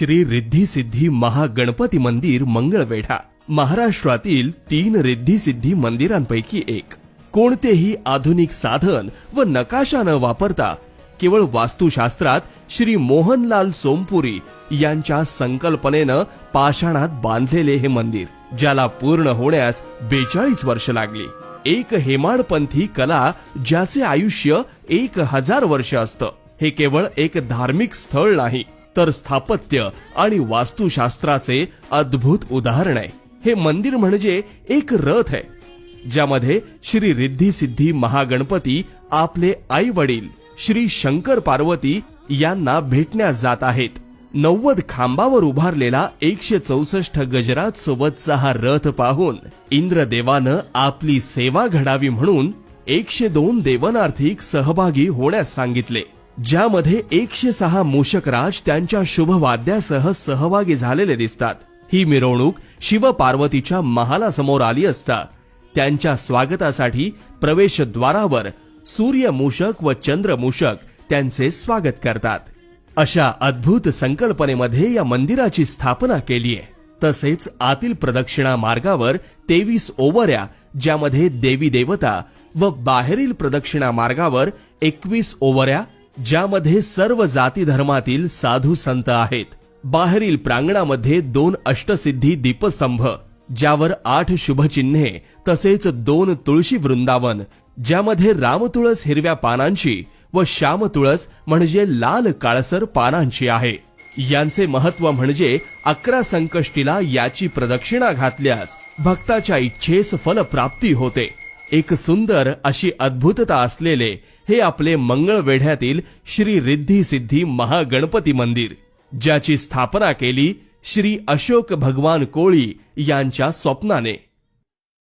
श्री रिद्धी सिद्धी महागणपती मंदिर मंगळवेढा महाराष्ट्रातील 3 रिद्धी सिद्धी मंदिरांपैकी एक. कोणतेही आधुनिक साधन व नकाशा न वापरता केवळ वास्तुशास्त्रात श्री मोहनलाल सोमपुरी यांच्या संकल्पनेनं पाषाणात बांधलेले हे मंदिर, ज्याला पूर्ण होण्यास 42 वर्ष लागली. एक हेमाडपंथी कला ज्याचे आयुष्य 1000 वर्ष असतं. हे केवळ एक धार्मिक स्थळ नाही, तर स्थापत्य आणि वास्तुशास्त्राचे अद्भुत उदाहरण आहे. हे मंदिर म्हणजे एक रथ आहे, ज्यामध्ये श्री रिद्धी सिद्धी महागणपती आपले आई वडील श्री शंकर पार्वती यांना भेटण्यास जात आहेत. 90 खांबावर उभारलेला 164 गजरात सोबतचा हा रथ पाहून इंद्रदेवानं आपली सेवा घडावी म्हणून 102 देवनार्थिक सहभागी होण्यास सांगितले, ज्यामध्ये 106 मूषकराज त्यांच्या शुभवाद्यासह सहभागी झालेले दिसतात. ही मिरवणूक शिव पार्वतीच्या महालासमोर आली असता त्यांच्या स्वागतासाठी प्रवेशद्वारावर सूर्य मूषक व चंद्र मूषक त्यांचे स्वागत करतात. अशा अद्भुत संकल्पनेमध्ये या मंदिराची स्थापना केली आहे. तसेच आतील प्रदक्षिणा मार्गावर 23 ओवऱ्या, ज्यामध्ये देवी देवता, व बाहेरील प्रदक्षिणा मार्गावर 21 ओवऱ्या, ज्यामध्ये सर्व जाती धर्मातील साधू संत आहेत. बाहेरील प्रांगणामध्ये 2 अष्टसिद्धी दीपस्तंभ, ज्यावर 8 शुभचिन्हे, तसेच 2 तुळशी वृंदावन, ज्यामध्ये रामतुळस हिरव्या पानांची व श्यामतुळस म्हणजे लाल काळसर पानांची आहे. यांचे महत्व म्हणजे 11 संकष्टीला याची प्रदक्षिणा घातल्यास भक्ताच्या इच्छेस फलप्राप्ती होते. एक सुंदर अशी अद्भुतता असलेले हे आपले मंगळवेढ्यातील श्री रिद्धी सिद्धी महागणपती मंदिर, ज्याची स्थापना केली श्री अशोक भगवान कोळी यांच्या स्वप्नाने.